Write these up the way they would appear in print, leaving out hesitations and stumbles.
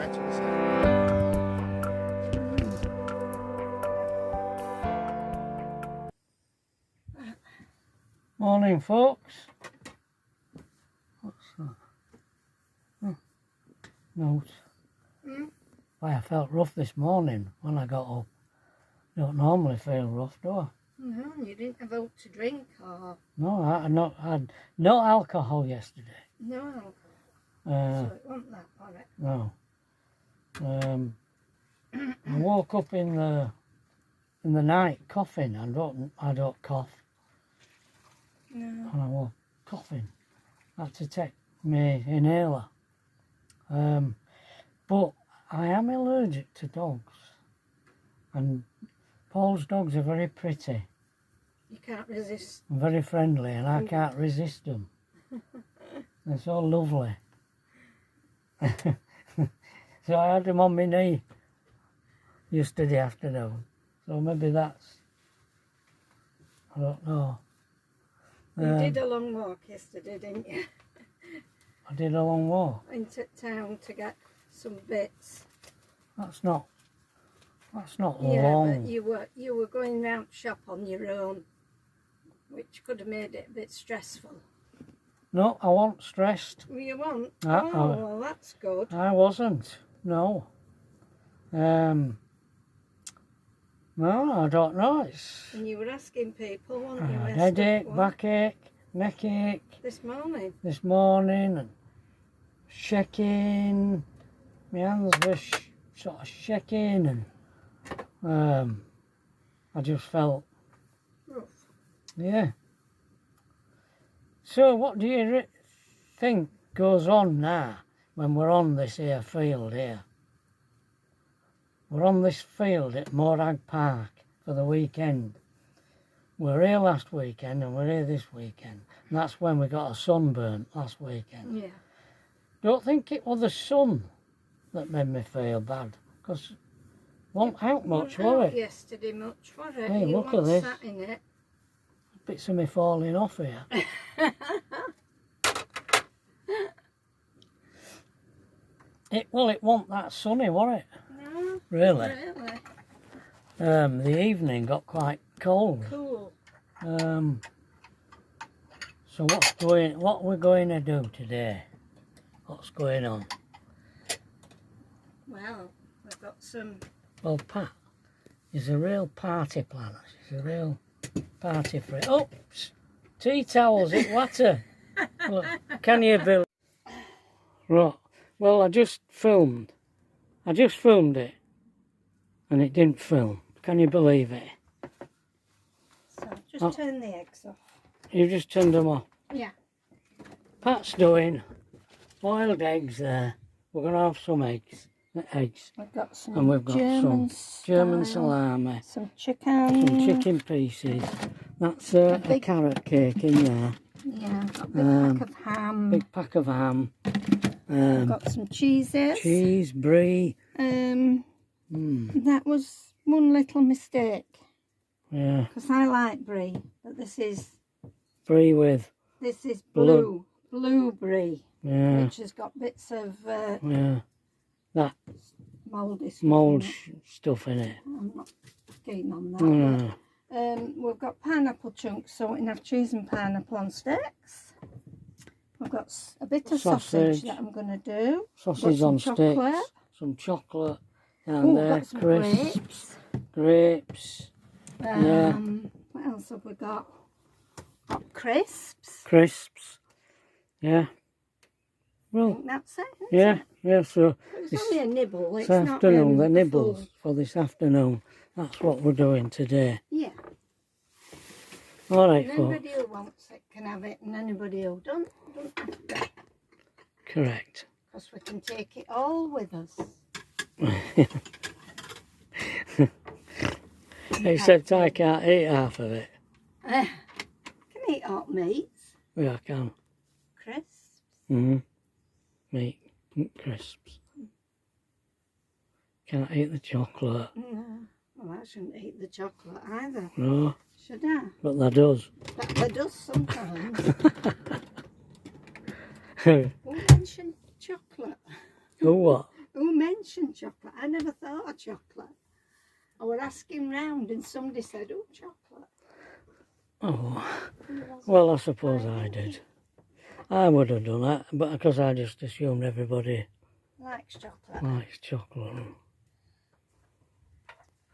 right to the side. Morning, folks. What's that? Oh, note. Why, I felt rough this morning when I got up. Don't normally feel rough, do I? No, you didn't have out to drink or... No, I had no alcohol yesterday. No alcohol. So it wasn't that for it. No. I woke up in the night coughing. I don't cough. No. And I was coughing. I had to take my inhaler. But I am allergic to dogs. And Paul's dogs are very pretty. You can't resist. And very friendly, and I can't resist them. They're so lovely. So I had them on my knee yesterday afternoon. So maybe that's... I don't know. You did a long walk yesterday, didn't you? I did a long walk. Into town to get some bits. That's not Yeah, long. but you were going round shop on your own, which could have made it a bit stressful. No, I wasn't stressed. Well, you weren't? Oh, well, that's good. I wasn't. No. No, I don't know. It's And you were asking people, weren't you? headache, backache, neckache This morning. this morning, and shaking. My hands were sort of shaking, and I just felt, Rough. yeah. So what do you think goes on now when we're on this here field here? We're on this field at Morag Park for the weekend. We were here last weekend and we're here this weekend. And that's when we got a sunburn last weekend. Yeah. Don't think it was the sun that made me feel bad, because it wasn't out much, was it? Yesterday much, was it? Hey, you look at this. sat in it. Bits of me falling off here. It wasn't that sunny, was it? No. Really? Really? The evening got quite cold. Cool. So what we're going to do today? What's going on? Well, we've got some... Well, Pat is a real party planner. She's a real party friend. Oops! Tea towels in water. Look, can you believe? Right. Well, I just filmed it, and it didn't film. Can you believe it? So just turn the eggs off. You just turned them off. Yeah. Pat's doing boiled eggs there. We're going to have some eggs. We've got some And we've got some German salami. Some chicken. Some chicken pieces. That's a carrot cake in there. Yeah, got a big pack of ham. Big pack of ham. Got some cheeses. Cheese, brie. That was one little mistake. Yeah. Because I like brie, but this is blue. blue brie. Yeah. Which has got bits of Yeah. That mouldy stuff. mould stuff in it. I'm not keen on that. We've got pineapple chunks, so we can have cheese and pineapple on sticks. We've got a bit of sausage that I'm going to do. Sausage on sticks. Some chocolate. And got some crisps. Grapes. Yeah. What else have we got? Got crisps. Crisps. Yeah. I Well, think that's it. yeah, yeah, so It's only a nibble. It's this not afternoon, the a nibbles full... for this afternoon. That's what we're doing today. Yeah. All right, And folks. anybody who wants it can have it, and anybody who don't have to. Correct. Because we can take it all with us. Except I can't eat half of it. Can eat hot meats. Yeah, I can. Crisps. Meat, crisps. Can't eat the chocolate. No. Well, I shouldn't eat the chocolate either. No, Should I? but that does. That does sometimes. Who mentioned chocolate? Oh, what? Who mentioned mentioned chocolate. I never thought of chocolate. I was asking round and somebody said, oh, chocolate. Oh, well, I suppose I did. I would have done that, but because I just assumed everybody likes chocolate. Likes chocolate.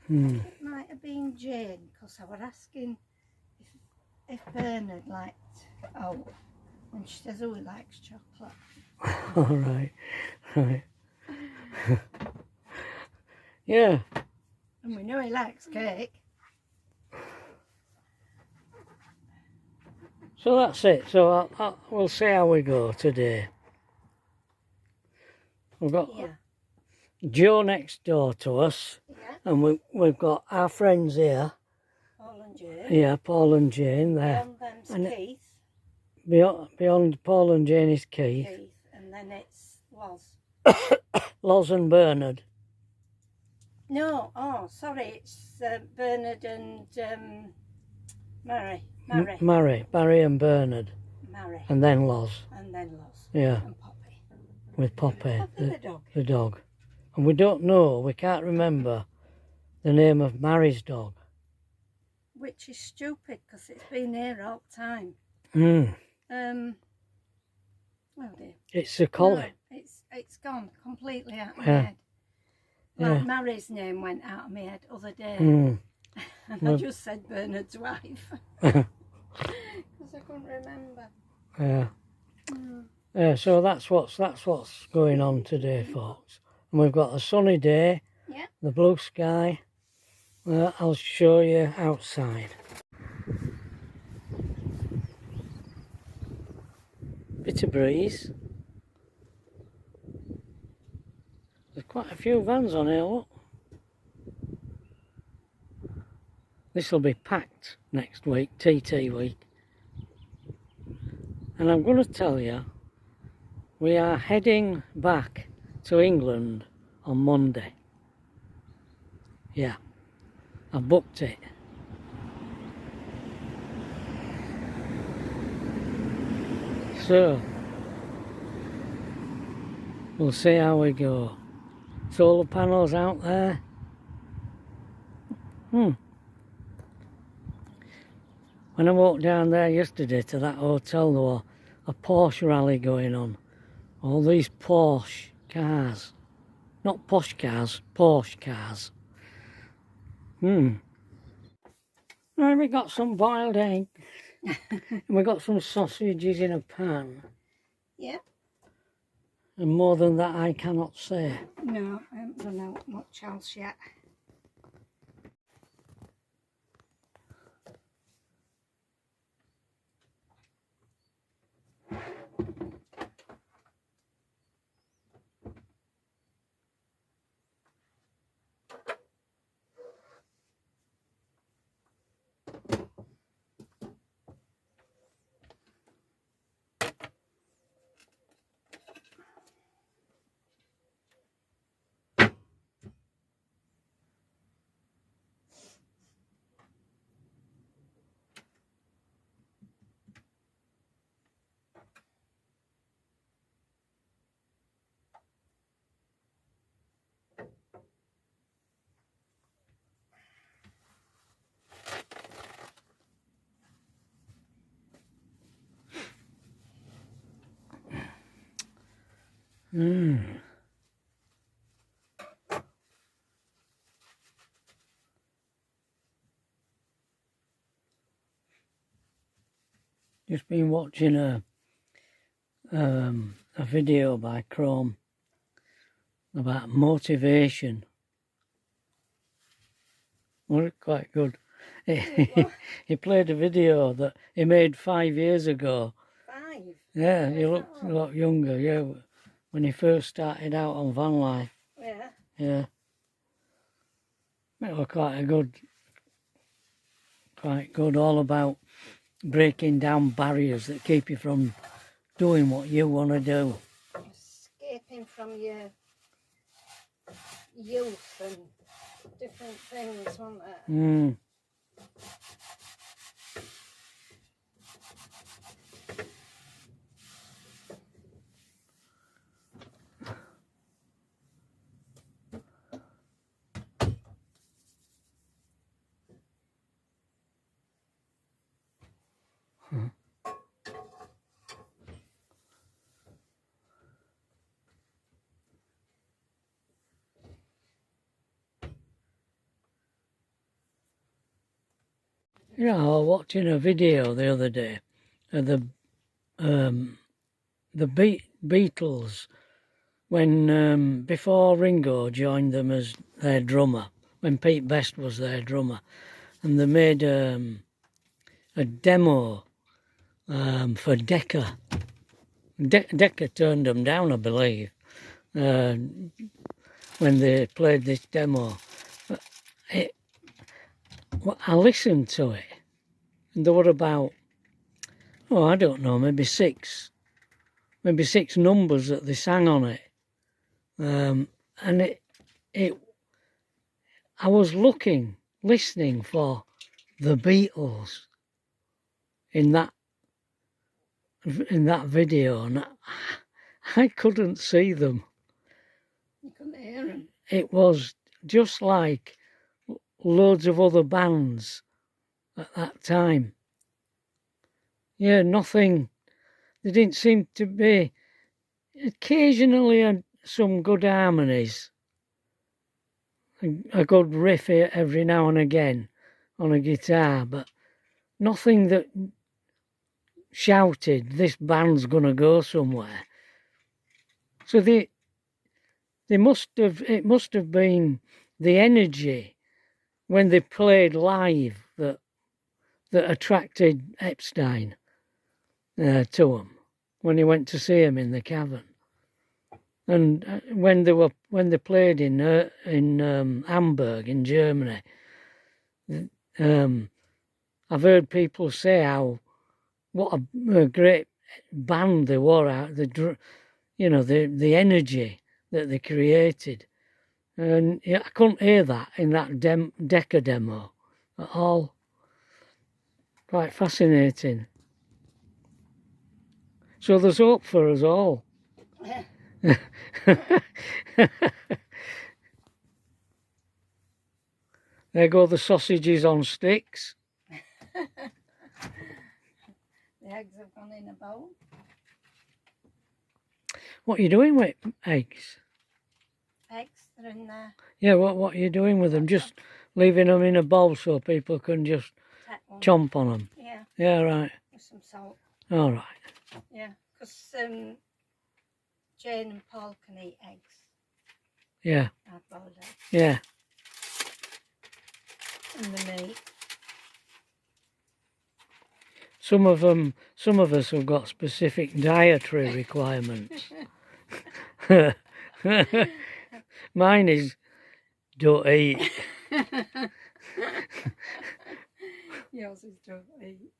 It might have been Jane, because I was asking if Bernard liked, and she says, oh, he likes chocolate. All right, right. Yeah. And we know he likes cake. So that's it. So we'll see how we go today. We've got Joe next door to us, and we've got our friends here. Paul and Jane. Yeah, Paul and Jane there. Beyond them's Keith. Beyond Paul and Jane is Keith. And then it's Loz. Loz and Bernard. No, sorry, it's Bernard and Mary. Barry and Bernard. Mary. And then Loz. And then Loz. Yeah. And Poppy. With Poppy, the dog. The dog. And we don't know, we can't remember the name of Mary's dog. Which is stupid, because it's been here all the time. Oh dear. It's a collie. No, it's gone completely out of my head. Like Mary's name went out of my head the other day. And I just said Bernard's wife. Because I couldn't remember. Yeah. Yeah, so that's what's going on today, folks. And we've got a sunny day. Yeah. The blue sky. I'll show you outside. Bit of breeze. There's quite a few vans on here, look. This will be packed next week, TT week. And I'm going to tell you, we are heading back to England on Monday. Yeah, I've booked it. So, we'll see how we go. Solar panels out there. When I walked down there yesterday to that hotel, there was a Porsche rally going on. All these Porsche cars. Not posh cars, Porsche cars. Right, we got some boiled egg. And we got some sausages in a pan. Yeah. And more than that I cannot say. No, I haven't done out much else yet. Just been watching a video by Chrome about motivation. Well, it's quite good. He played a video that he made 5 years ago. 5? Yeah, he looked a lot younger, yeah, when he first started out on van life. Yeah. Yeah. It was quite good, all about breaking down barriers that keep you from doing what you want to do. Escaping from your youth and different things, wasn't it? You know, I was watching a video the other day of the Beatles when before Ringo joined them as their drummer, when Pete Best was their drummer, and they made a demo for Decca. Decca turned them down, I believe, when they played this demo. I listened to it, and there were about, oh, I don't know, maybe six numbers that they sang on it. And I was listening for the Beatles in that video, and I couldn't see them. You couldn't hear them. It was just like loads of other bands at that time. Yeah, nothing. There didn't seem to be. Occasionally some good harmonies, a good riff every now and again on a guitar, but nothing that shouted, this band's gonna go somewhere. So it must have been the energy when they played live that attracted Epstein to him when he went to see him in the cavern. And when they played in Hamburg in Germany, I've heard people say what a great band they were out. The energy that they created, and yeah, I couldn't hear that in that Decca demo at all. Quite fascinating. So there's hope for us all. There go the sausages on sticks. The eggs have gone in a bowl. What are you doing with eggs? Eggs, they're in there. Yeah, what are you doing with them? Just leaving them in a bowl so people can just chomp on them? Yeah. Yeah, right. With some salt. All right. Yeah, because Jane and Paul can eat eggs. Yeah. Hard-boiled eggs. Yeah. And the meat. Some of us have got specific dietary requirements. Mine is don't eat. Yours is don't eat.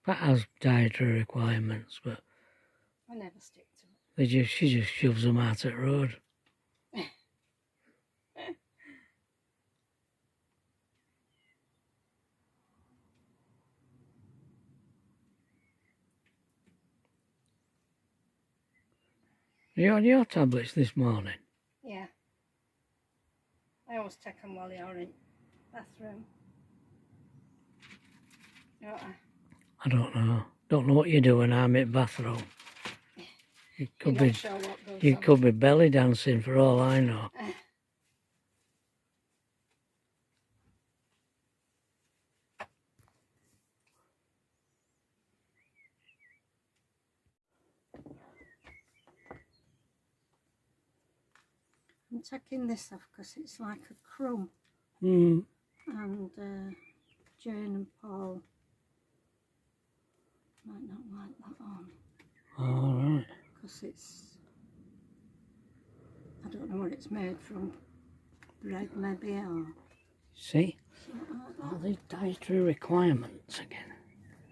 Pat has dietary requirements, but I never stick to it. she just shoves them out at the road. You had your tablets this morning? Yeah. I always take them while you're in bathroom. I don't know. Don't know what you do when I'm in bathroom. You could be belly dancing for all I know. I'm taking this off because it's like a crumb. Mm. And Jane and Paul might not like that on. All right. Because it's, I don't know what it's made from. Bread maybe, or... See? All these dietary requirements again.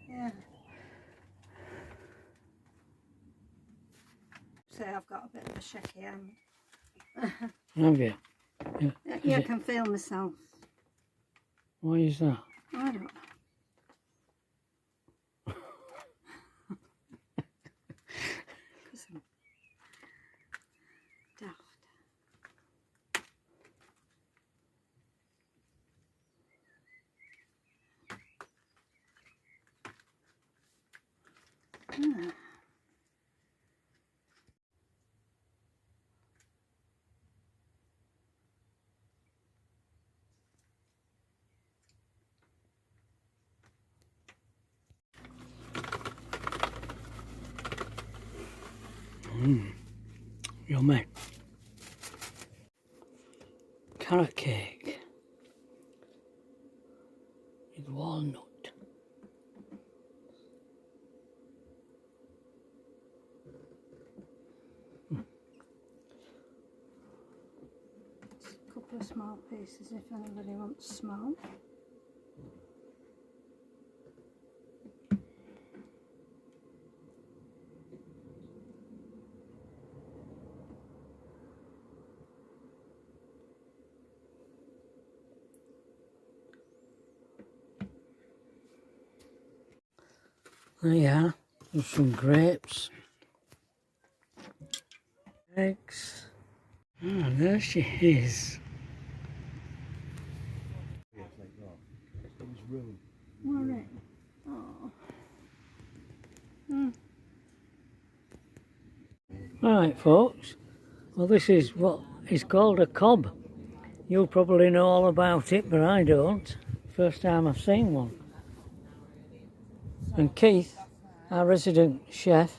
Yeah. So I've got a bit of a shaky hand. Have you? Yeah, I can feel myself. Why is that? I don't know. Because I'm daft. Yummy. Carrot cake with walnut. A couple of small pieces if anybody wants small. There you are. There's some grapes. Eggs. Ah, there she is. Alright. Oh. Right, folks. Well, this is what is called a cob. You'll probably know all about it, but I don't. First time I've seen one. And Keith, our resident chef,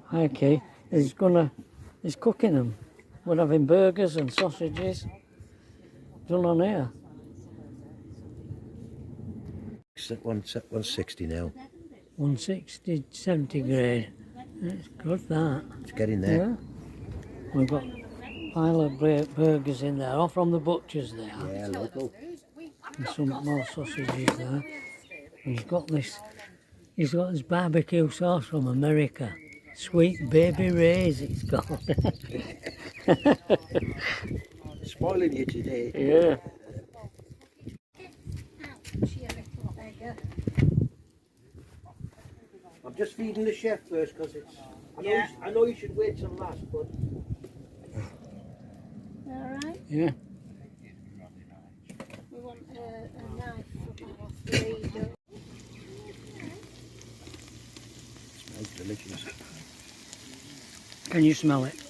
hi Keith, he's cooking them. We're having burgers and sausages done on here. It's at 160 now. 160 centigrade. It's good that. It's getting there. Yeah. We've got a pile of burgers in there, all from the butchers there. Yeah, local. And some more sausages there. And he's got this barbecue sauce from America. Sweet Baby Ray's it's called. Spoiling you today. Yeah. I'm just feeding the chef first because it's. I know you should wait till last, but. Alright? Yeah. We want a knife for 3. Smells delicious. Can you smell it?